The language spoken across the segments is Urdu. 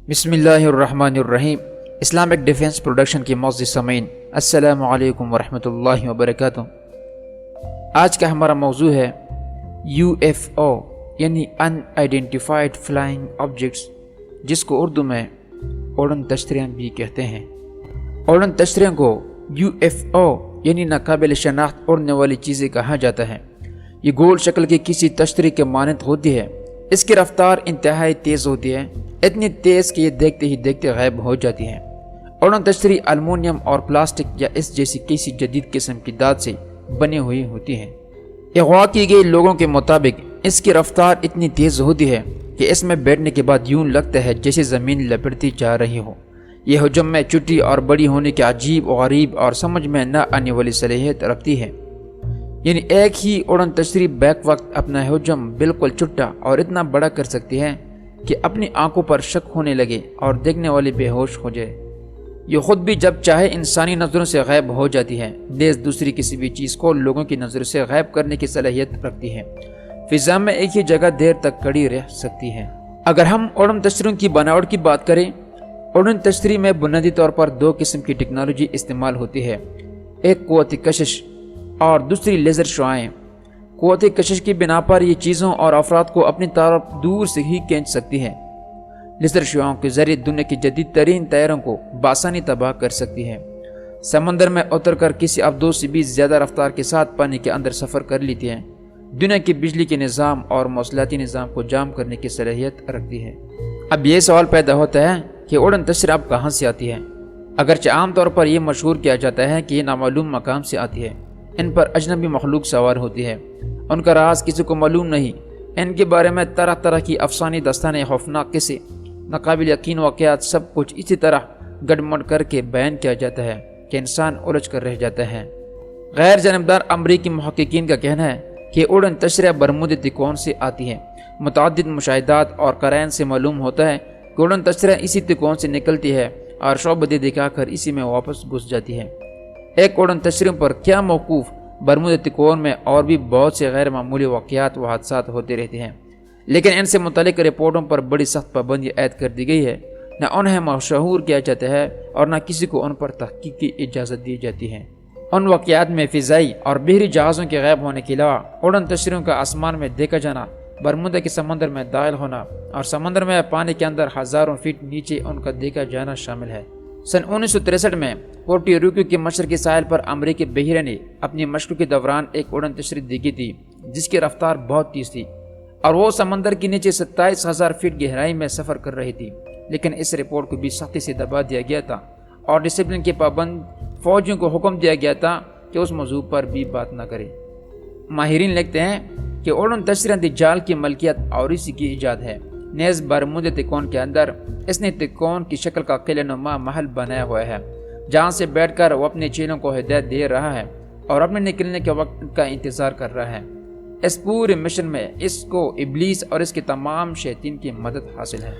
بسم اللہ الرحمن الرحیم۔ اسلامک ڈیفنس پروڈکشن کے معزز سامعین، السلام علیکم ورحمۃ اللہ وبرکاتہ۔ آج کا ہمارا موضوع ہے UFO یعنی ان آئیڈینٹیفائڈ فلائنگ آبجیکٹس، جس کو اردو میں اڑن تشتریاں بھی کہتے ہیں۔ اڑن تشتریاں کو UFO یعنی ناقابل شناخت اڑنے والی چیزیں کہا جاتا ہے۔ یہ گول شکل کی کسی تشتری کے مانند ہوتی ہے۔ اس کی رفتار انتہائی تیز ہوتی ہے، اتنی تیز کہ یہ دیکھتے ہی دیکھتے غائب ہو جاتی ہے۔ اڑن تشتری المونیم اور پلاسٹک یا اس جیسی کسی جدید قسم کی دھات سے بنی ہوئی ہوتی ہے۔ اغوا کی گئی لوگوں کے مطابق اس کی رفتار اتنی تیز ہوتی ہے کہ اس میں بیٹھنے کے بعد یوں لگتا ہے جیسے زمین لپٹتی جا رہی ہو۔ یہ حجم میں چھوٹی اور بڑی ہونے کے عجیب و غریب اور سمجھ میں نہ آنے والی صلاحیت رکھتی ہے۔ یعنی ایک ہی اڑن تشتری بیک وقت اپنا حجم بالکل چھوٹا اور اتنا بڑا کر سکتی ہے کہ اپنی آنکھوں پر شک ہونے لگے اور دیکھنے والے بے ہوش ہو جائے۔ یہ خود بھی جب چاہے انسانی نظروں سے غائب ہو جاتی ہے، نیز دوسری کسی بھی چیز کو لوگوں کی نظر سے غائب کرنے کی صلاحیت رکھتی ہے۔ فضا میں ایک ہی جگہ دیر تک کڑی رہ سکتی ہے۔ اگر ہم اڑن تشتریوں کی بناوٹ کی بات کریں، اڑن تشتری میں بنیادی طور پر دو قسم کی ٹیکنالوجی استعمال ہوتی ہے، ایک قوت کشش اور دوسری لیزر شعاعیں۔ قوت کشش کی بنا پر یہ چیزوں اور افراد کو اپنی طرف دور سے ہی کھینچ سکتی ہے۔ لیزر شعاعوں کے ذریعے دنیا کی جدید ترین طیاروں کو بآسانی تباہ کر سکتی ہے۔ سمندر میں اتر کر کسی ابدو سے بھی زیادہ رفتار کے ساتھ پانی کے اندر سفر کر لیتی ہے۔ دنیا کے بجلی کے نظام اور مواصلاتی نظام کو جام کرنے کی صلاحیت رکھتی ہے۔ اب یہ سوال پیدا ہوتا ہے کہ اڑن تشتری اب کہاں سے آتی ہے؟ اگرچہ عام طور پر یہ مشہور کیا جاتا ہے کہ یہ نامعلوم مقام سے آتی ہے۔ ان پر اجنبی مخلوق سوار ہوتی ہے، ان کا راز کسی کو معلوم نہیں۔ ان کے بارے میں طرح طرح کی افسانی داستانیں، خوفناک قصے، ناقابل یقین واقعات، سب کچھ اسی طرح گڑمڑ کر کے بیان کیا جاتا ہے کہ انسان الجھ کر رہ جاتا ہے۔ غیر جانبدار امریکی محققین کا کہنا ہے کہ اڑن تشتریاں برمودی تکون سے آتی ہیں۔ متعدد مشاہدات اور قرائن سے معلوم ہوتا ہے کہ اڑن تشتریاں اسی تکون سے نکلتی ہے اور شعبدے دکھا کر اسی میں واپس گھس جاتی ہے۔ ایک اڑن تشتریوں پر کیا موقوف برمودی تکون میں اور بھی بہت سے غیر معمولی واقعات و حادثات ہوتے رہتے ہیں، لیکن ان سے متعلق رپورٹوں پر بڑی سخت پابندی عائد کر دی گئی ہے۔ نہ انہیں مشہور کیا جاتا ہے اور نہ کسی کو ان پر تحقیق کی اجازت دی جاتی ہے۔ ان واقعات میں فضائی اور بحری جہازوں کے غائب ہونے کے علاوہ اڑن تشتریوں کا آسمان میں دیکھا جانا، برمودا کے سمندر میں داخل ہونا اور سمندر میں پانی کے اندر ہزاروں فٹ نیچے ان کا دیکھا جانا شامل ہے۔ سن 1963 میں پورٹو ریکو کے مشرقی ساحل پر امریکی بحریہ نے اپنی مشقوں کے دوران ایک اڑن تشتری دیکھی تھی جس کی رفتار بہت تیز تھی اور وہ سمندر کے نیچے 27,000 فٹ گہرائی میں سفر کر رہی تھی، لیکن اس رپورٹ کو بھی سختی سے دبا دیا گیا تھا اور ڈسپلن کے پابند فوجیوں کو حکم دیا گیا تھا کہ اس موضوع پر بھی بات نہ کرے۔ ماہرین لکھتے ہیں کہ اڑن تشتریاں دجال کی ملکیت اور اسی کی ایجاد ہے۔ نیز برمودی تکون کے اندر اس نے تکون کی شکل کا قلعہ نما محل بنایا ہوا ہے، جہاں سے بیٹھ کر وہ اپنے چیلوں کو ہدایت دے رہا ہے اور اپنے نکلنے کے وقت کا انتظار کر رہا ہے۔ اس پورے مشن میں اس کو ابلیس اور اس کے تمام شیاطین کی مدد حاصل ہے۔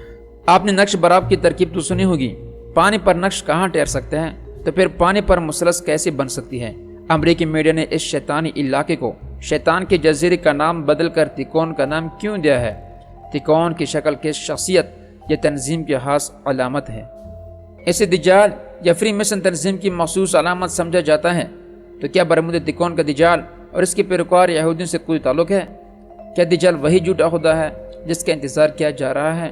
آپ نے نقش براب کی ترکیب تو سنی ہوگی، پانی پر نقش کہاں ٹھہر سکتے ہیں تو پھر پانی پر مثلث کیسے بن سکتی ہے؟ امریکی میڈیا نے اس شیطانی علاقے کو شیطان کے جزیرے کا نام بدل کر تکون کا نام کیوں دیا ہے؟ تکون کی شکل کی شخصیت یا تنظیم کی خاص علامت ہے۔ اسے دجال یا فری میسن تنظیم کی مخصوص علامت سمجھا جاتا ہے، تو کیا برمودی تکون کا دجال اور اس کے پیروکار یہودیوں سے کوئی تعلق ہے؟ کیا دجال وہی جھوٹا خدا ہے جس کا انتظار کیا جا رہا ہے؟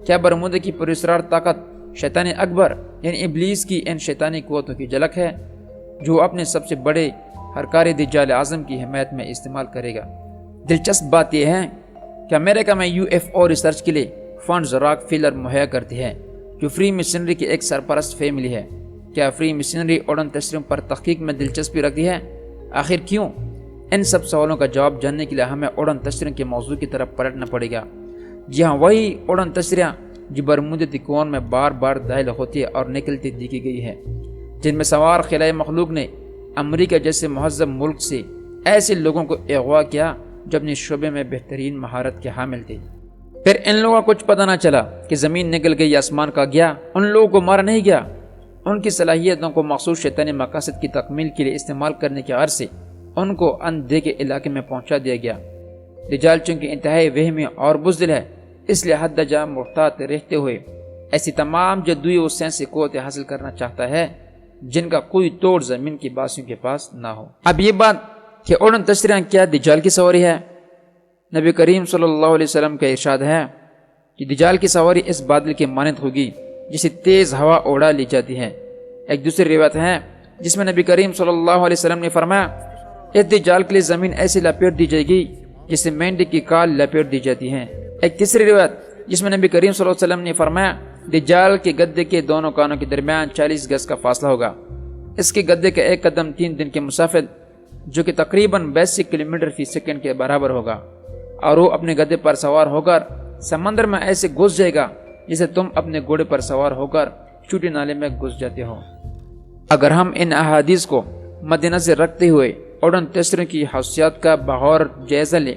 کیا برمودی کی پراسرار طاقت شیطان اکبر یعنی ابلیس کی ان شیطانی قوتوں کی جھلک ہے جو اپنے سب سے بڑے ہرکاری دجال اعظم کی حمایت میں استعمال کرے گا؟ دلچسپ بات یہ ہے کہ امریکہ میں UFO ریسرچ کے لیے فنڈز راک فیلر مہیا کرتی ہے، جو فری مسنری کی ایک سرپرست فیملی ہے۔ کیا فری مسنری اڑن تشتریوں پر تحقیق میں دلچسپی رکھتی ہے؟ آخر کیوں؟ ان سب سوالوں کا جواب جاننے کے لیے ہمیں اڑن تشتریوں کے موضوع کی طرف پلٹنا پڑے گا۔ جی ہاں، وہی اڑن تشتریاں جو برمودی تکون میں بار بار داخل ہوتی اور نکلتی دیکھی گئی ہے، جن میں سوار خلائی مخلوق نے امریکہ جیسے مہذب ملک سے ایسے لوگوں کو اغوا کیا جو اپنے شعبے میں بہترین مہارت کے حامل تھے۔ پھر ان لوگوں کو کچھ پتہ نہ چلا کہ زمین نکل گئی، آسمان کا گیا، ان لوگوں کو مارا نہیں گیا۔ ان کی صلاحیتوں کو مخصوص شیطانی مقاصد کی تکمیل کے لیے استعمال کرنے کے غرض سے ان کو اندھے کے علاقے میں پہنچا دیا گیا۔ دجال چونکہ انتہائی وہمی اور بزدل ہے، اس لیے حد جا محتاط رہتے ہوئے ایسی تمام جدوی و سائنسی قوت حاصل کرنا چاہتا ہے جن کا کوئی توڑ زمین کی باسیوں کے پاس نہ ہو۔ اب یہ بات کہ اڑن تشریح کیا دجال کی سواری ہے، نبی کریم صلی اللہ علیہ وسلم کا ارشاد ہے کہ دجال کی سواری اس بادل کے مانند ہوگی جسے تیز ہوا اڑا لی جاتی ہے۔ ایک دوسری روایت ہے جس میں نبی کریم صلی اللہ علیہ وسلم نے فرمایا اس دجال کے لیے زمین ایسی لپیٹ دی جائے گی جسے مینڈی کی کال لپیٹ دی جاتی ہے۔ ایک تیسری روایت جس میں نبی کریم صلی اللہ علیہ وسلم نے فرمایا دجال کے گدے کے دونوں کانوں کے درمیان 40 گز کا فاصلہ ہوگا، اس کے گدے کا ایک قدم 3 دن کے مسافت جو کہ تقریباً 82 کلومیٹر فی سیکنڈ کے برابر ہوگا، اور وہ اپنے گدے پر سوار ہو کر سمندر میں ایسے گھس جائے گا جسے تم اپنے گھوڑے پر سوار ہو کر چھوٹے نالے میں گھس جاتے ہو۔ اگر ہم ان احادیث کو مد نظر رکھتے ہوئے اڑن تشریح کی خصوصیات کا بغور جائزہ لیں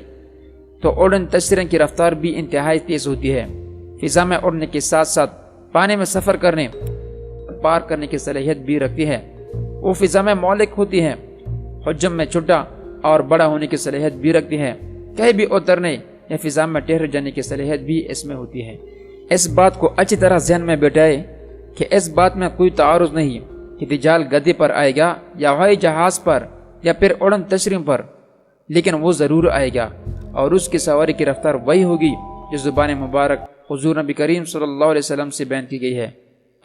تو اڑن تشریح کی رفتار بھی انتہائی تیز ہوتی ہے، فضا میں اڑنے کے ساتھ ساتھ پانی میں سفر کرنے پار کرنے کی صلاحیت بھی رکھتی ہے۔ وہ فضا میں مولک ہوتی ہے، حجم میں چھوٹا اور بڑا ہونے کی صلاحیت بھی رکھتی ہے، کہیں بھی اترنے یا فضا میں ٹھہر جانے کی صلاحیت بھی اس میں ہوتی ہے۔ اس بات کو اچھی طرح ذہن میں بیٹھائے کہ اس بات میں کوئی تعارض نہیں کہ دجال گدے پر آئے گا یا ہوائی جہاز پر یا پھر اڑن تشریح پر، لیکن وہ ضرور آئے گا اور اس کی سواری کی رفتار وہی ہوگی جو زبان مبارک حضور نبی کریم صلی اللہ علیہ وسلم سے بیان کی گئی ہے،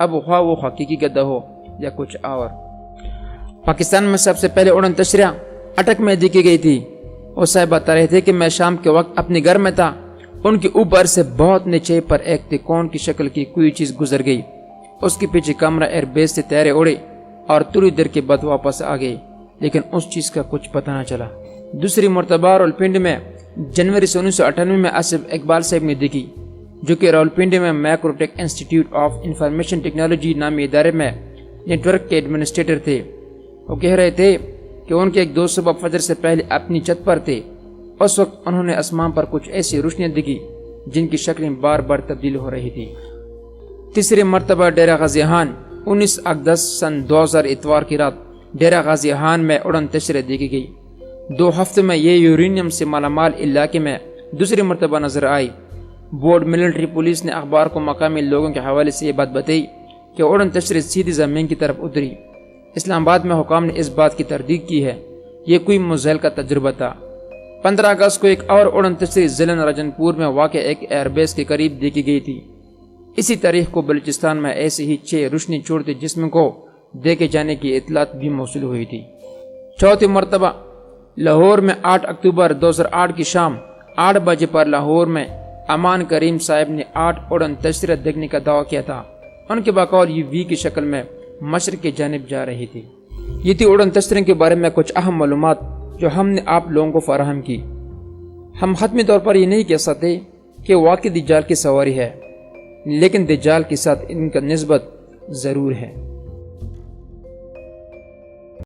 اب خواہ وہ حقیقی گدہ ہو یا کچھ اور۔ پاکستان میں سب سے پہلے اڑن تشریح اٹک میں دیکھی گئی تھی۔ وہ صاحب بتا رہے تھے کہ میں شام کے وقت اپنے گھر میں تھا، ان کے اوپر سے بہت نیچے پر ایک تکون کی شکل کی کوئی چیز گزر گئی، اس کے پیچھے کمرہ ایئر بیس سے طیارے اڑے اور تھوڑی دیر کے بعد واپس آ گئی، لیکن اس چیز کا کچھ پتہ نہ چلا۔ دوسری مرتبہ راولپنڈی میں جنوری 1998 میں آصف اقبال صاحب نے دیکھی، جو کہ راولپنڈی میں مائکروٹیک انسٹیٹیوٹ آف انفارمیشن ٹیکنالوجی نامی ادارے میں نیٹ ورک کے ایڈمنسٹریٹر تھے۔ وہ کہہ رہے تھے کہ ان کے ایک دوست صبح فجر سے پہلے اپنی چھت پر تھے، اس وقت انہوں نے آسمان پر کچھ ایسی روشنیاں دیکھی جن کی شکلیں بار بار تبدیل ہو رہی تھی۔ تیسری مرتبہ ڈیرہ غازی خان 19 اگست سن 2000 اتوار کی رات ڈیرہ غازی خان میں اڑن تشریح دیکھی گئی۔ 2 ہفتے میں یہ یورینیم سے مالا مال علاقے میں دوسری مرتبہ نظر آئی۔ بورڈ ملٹری پولیس نے اخبار کو مقامی لوگوں کے حوالے سے یہ بات بتائی کہ اڑن تشریح سیدھی زمین کی طرف اتری۔ اسلام آباد میں حکام نے اس بات کی تردید کی ہے، یہ کوئی مزحل کا تجربہ تھا۔ 15 اگست کو ایک اور اڑن تشریح ضلع راجن پور میں واقع ایک ایئر بیس کے قریب دیکھی گئی تھی۔ اسی تاریخ کو بلوچستان میں ایسے ہی 6 روشنی چھوڑتے جسم کو دیکھے جانے کی اطلاعات بھی موصول ہوئی تھی۔ چوتھی مرتبہ لاہور میں 8 اکتوبر 2008 کی شام 8 بجے پر لاہور میں امان کریم صاحب نے 8 اڑن تشریح دیکھنے کا دعویٰ کیا تھا۔ ان کے بقول یہ وی کی شکل میں مشرق کی جانب جا رہی تھی۔ یہ تھی اڑن تشریح کے بارے میں کچھ اہم معلومات جو ہم نے آپ لوگوں کو فراہم کی۔ ہم حتمی طور پر یہ نہیں کہہ سکتے کہ واقعی دجال کی سواری ہے، لیکن دجال کے ساتھ ان کا نسبت ضرور ہے۔